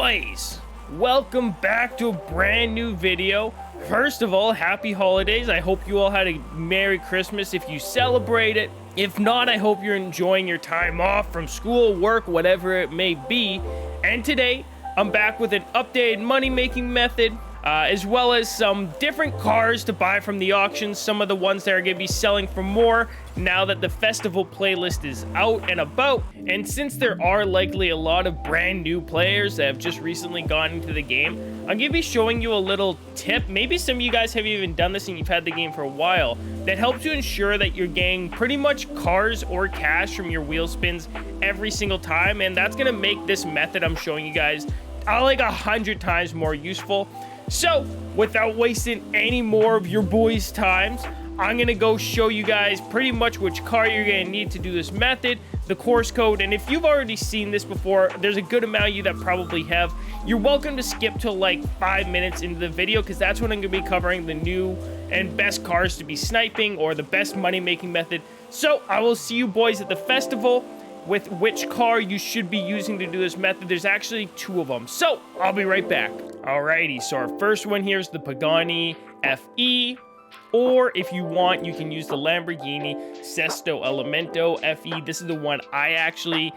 boys, welcome back to a brand new video. First of all, happy holidays. I hope you all had a Merry Christmas if you celebrate it. If not, I hope you're enjoying your time off from school, work, whatever it may be. And today, I'm back with an updated money-making method, as well as some different cars to buy from the auctions, some of the ones that are going to be selling for more now that the festival playlist is out and about. And since there are likely a lot of brand new players that have just recently gotten into the game, I'm going to be showing you a little tip. Maybe some of you guys have even done this and you've had the game for a while, that helps you ensure that you're getting pretty much cars or cash from your wheel spins every single time. And that's going to make this method I'm showing you guys like 100 times more useful. So, without wasting any more of your boys' times, I'm going to go show you guys pretty much which car you're going to need to do this method, the course code, and if you've already seen this before, there's a good amount of you that probably have. You're welcome to skip to like 5 minutes into the video, because that's when I'm going to be covering the new and best cars to be sniping, or the best money-making method. So, I will see you boys at the festival with which car you should be using to do this method. There's actually 2 of them, so I'll be right back. Alrighty, so our first one here is the Pagani FE, or if you want, you can use the Lamborghini Sesto Elemento FE. This is the one I actually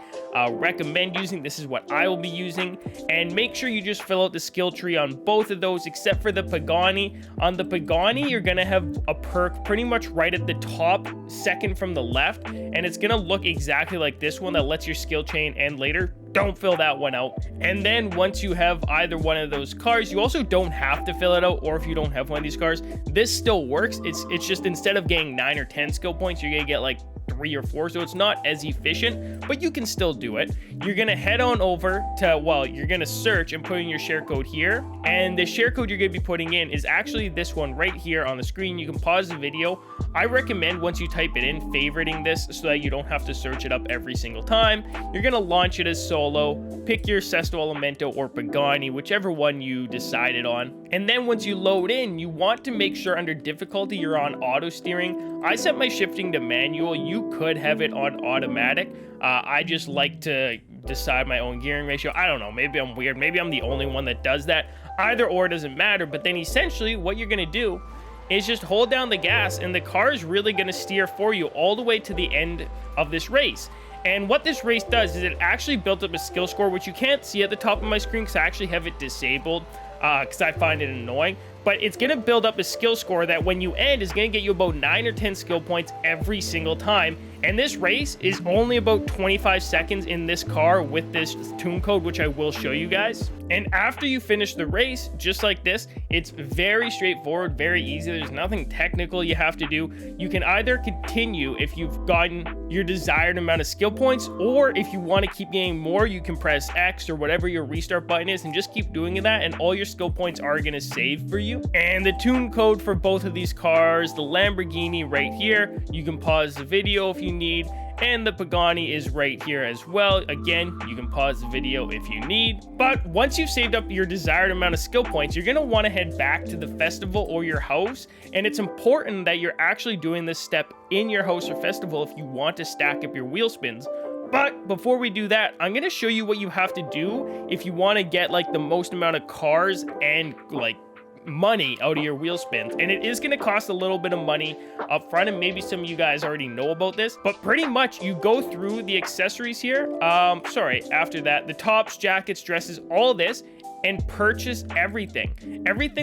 recommend using. This is what I will be using. And make sure you just fill out the skill tree on both of those, except for the Pagani. On the Pagani, you're gonna have a perk pretty much right at the top, second from the left, and it's gonna look exactly like this one that lets your skill chain end later. Don't fill that one out. And then once you have either one of those cars, you also don't have to fill it out, or if you don't have one of these cars, this still works. It's just instead of getting 9 or 10 skill points, you're gonna get like 3 or 4, so it's not as efficient, but you can still do it. You're gonna head on over to, well, you're gonna search and put in your share code here, and the share code you're gonna be putting in is actually this one right here on the screen. You can pause the video. I recommend once you type it in, favoriting this so that you don't have to search it up every single time. You're gonna launch it as solo, pick your Sesto Elemento or Pagani, whichever one you decided on. And then once you load in, you want to make sure under difficulty you're on auto steering. I set my shifting to manual. You could have it on automatic. I just like to decide my own gearing ratio. I don't know, maybe I'm weird. Maybe I'm the only one that does that. Either or doesn't matter, but then essentially what you're gonna do is just hold down the gas, and the car is really gonna steer for you all the way to the end of this race. And what this race does is it actually built up a skill score, which you can't see at the top of my screen because I actually have it disabled because I find it annoying. But it's going to build up a skill score that when you end is going to get you about 9 or 10 skill points every single time. And this race is only about 25 seconds in this car with this tune code, which I will show you guys. And after you finish the race, just like this, it's very straightforward, very easy. There's nothing technical you have to do. You can either continue if you've gotten your desired amount of skill points, or if you want to keep getting more, you can press X or whatever your restart button is and just keep doing that, and all your skill points are going to save for you. And the tune code for both of these cars, the Lamborghini right here, you can pause the video if you need, and the Pagani is right here as well. Again, you can pause the video if you need. But once you've saved up your desired amount of skill points, you're going to want to head back to the festival or your house. And it's important that you're actually doing this step in your house or festival if you want to stack up your wheel spins. But before we do that, I'm going to show you what you have to do if you want to get like the most amount of cars and like money out of your wheel spins. And it is going to cost a little bit of money up front, and maybe some of you guys already know about this, but pretty much you go through the accessories here, after that, the tops, jackets, dresses, all this, and purchase everything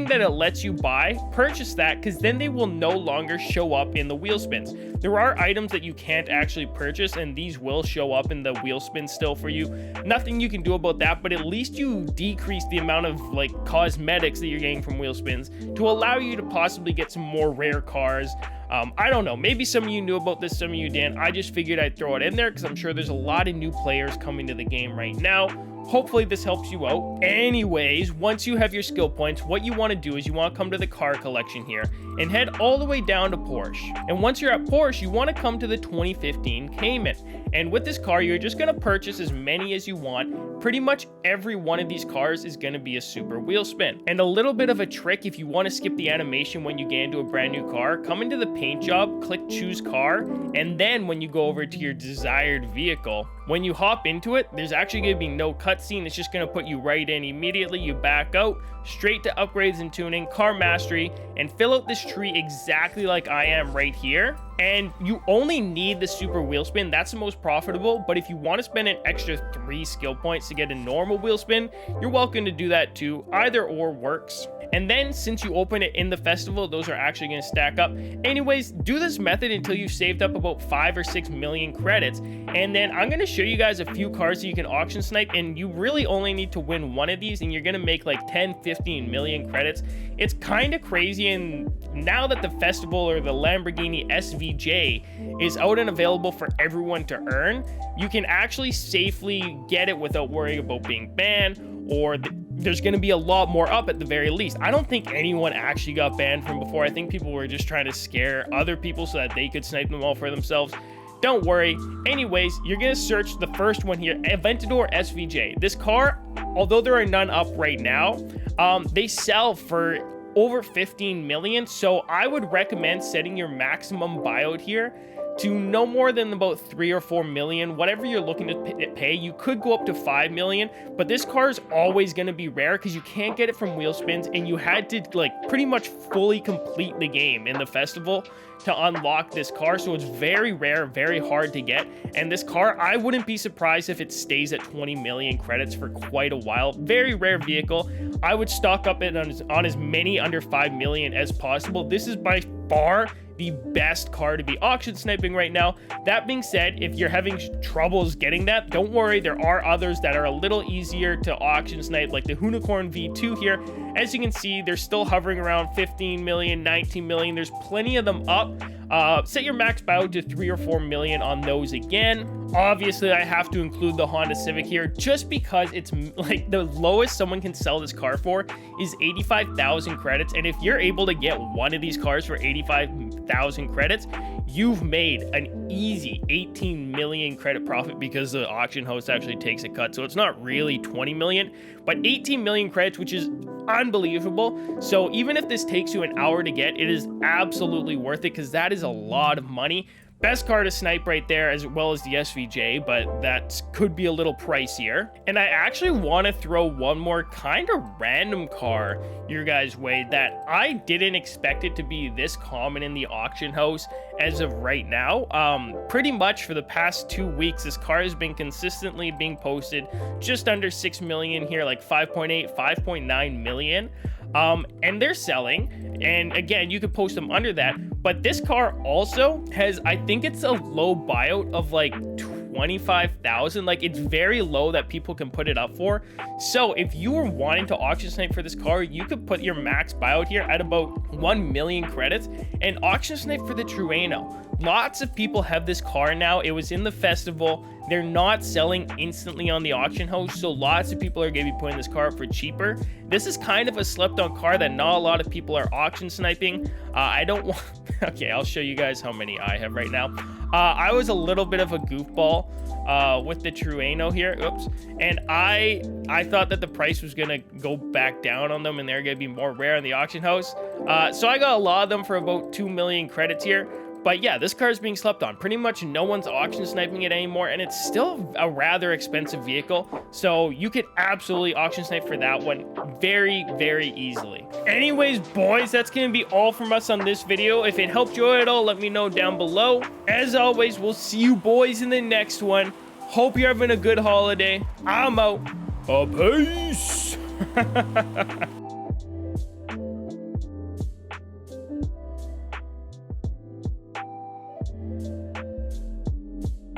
that it lets you buy. Purchase that, because then they will no longer show up in the wheel spins. There are items that you can't actually purchase, and these will show up in the wheel spin still for you. Nothing you can do about that, but at least you decrease the amount of like cosmetics that you're getting from wheel spins to allow you to possibly get some more rare cars. I don't know, maybe some of you knew about this, some of you didn't. I just figured I'd throw it in there because I'm sure there's a lot of new players coming to the game right now. Hopefully this helps you out. Anyways, once you have your skill points, what you want to do is you want to come to the car collection here and head all the way down to Porsche. And once you're at Porsche, you want to come to the 2015 Cayman. And with this car, you're just going to purchase as many as you want. Pretty much every one of these cars is going to be a super wheel spin. And a little bit of a trick, if you want to skip the animation when you get into a brand new car, come into the paint job, click choose car, and then when you go over to your desired vehicle, when you hop into it, there's actually going to be no cutscene. It's just going to put you right in immediately. You back out, straight to upgrades and tuning, car mastery, and fill out this tree exactly like I am right here. And you only need the super wheel spin. That's the most profitable. But if you want to spend an extra 3 skill points to get a normal wheel spin, you're welcome to do that too. Either or works. And then since you open it in the festival, those are actually going to stack up. Anyways, do this method until you've saved up about 5 or 6 million credits. And then I'm going to show you guys a few cars that you can auction snipe. And you really only need to win one of these and you're going to make like 10, 15 million credits. It's kind of crazy. And now that the festival or the Lamborghini SVJ is out and available for everyone to earn, you can actually safely get it without worrying about being banned, or there's going to be a lot more up at the very least. I don't think anyone actually got banned from before. I think people were just trying to scare other people so that they could snipe them all for themselves. Don't worry. Anyways, you're going to search the first one here, Aventador SVJ. This car, although there are none up right now, they sell for over 15 million. So I would recommend setting your maximum buyout here to no more than about 3 or 4 million, whatever you're looking to pay. You could go up to 5 million, but this car is always going to be rare because you can't get it from Wheelspins, and you had to like pretty much fully complete the game in the festival to unlock this car. So it's very rare, very hard to get. And this car, I wouldn't be surprised if it stays at 20 million credits for quite a while. Very rare vehicle. I would stock up it on as many under 5 million as possible. This is by far the best car to be auction sniping right now. That being said, if you're having troubles getting that, don't worry, there are others that are a little easier to auction snipe, like the Unicorn V2 here. As you can see, they're still hovering around 15 million, 19 million. There's plenty of them up. Set your max buyout to 3 or 4 million on those again. Obviously, I have to include the Honda Civic here just because it's like the lowest someone can sell this car for is 85,000 credits. And if you're able to get one of these cars for 85,000 credits, you've made an easy 18 million credit profit because the auction host actually takes a cut. So it's not really 20 million, but 18 million credits, which is unbelievable. So even if this takes you an hour to get, it is absolutely worth it because that is a lot of money. Best car to snipe right there, as well as the SVJ, but that could be a little pricier. And I actually want to throw one more kind of random car your guys' way that I didn't expect it to be this common in the auction house as of right now. Pretty much for the past 2 weeks, this car has been consistently being posted just under 6 million here, like 5.8, 5.9 million. And they're selling, and again, you could post them under that, but this car also has, I think it's a low buyout of like 25,000. Like, it's very low that people can put it up for. So if you were wanting to auction snipe for this car, you could put your max buyout here at about 1 million credits and auction snipe for the Trueno. Lots of people have this car now. It was in the festival. They're not selling instantly on the auction house, so lots of people are going to be putting this car up for cheaper. This is kind of a slept-on car that not a lot of people are auction sniping. I don't want... Okay, I'll show you guys how many I have right now. I was a little bit of a goofball with the Trueno here. Oops. And I thought that the price was going to go back down on them and they're going to be more rare in the auction house. So I got a lot of them for about 2 million credits here. But yeah, this car is being slept on. Pretty much no one's auction sniping it anymore, and it's still a rather expensive vehicle. So you could absolutely auction snipe for that one very, very easily. Anyways, boys, that's going to be all from us on this video. If it helped you at all, let me know down below. As always, we'll see you boys in the next one. Hope you're having a good holiday. I'm out. Peace.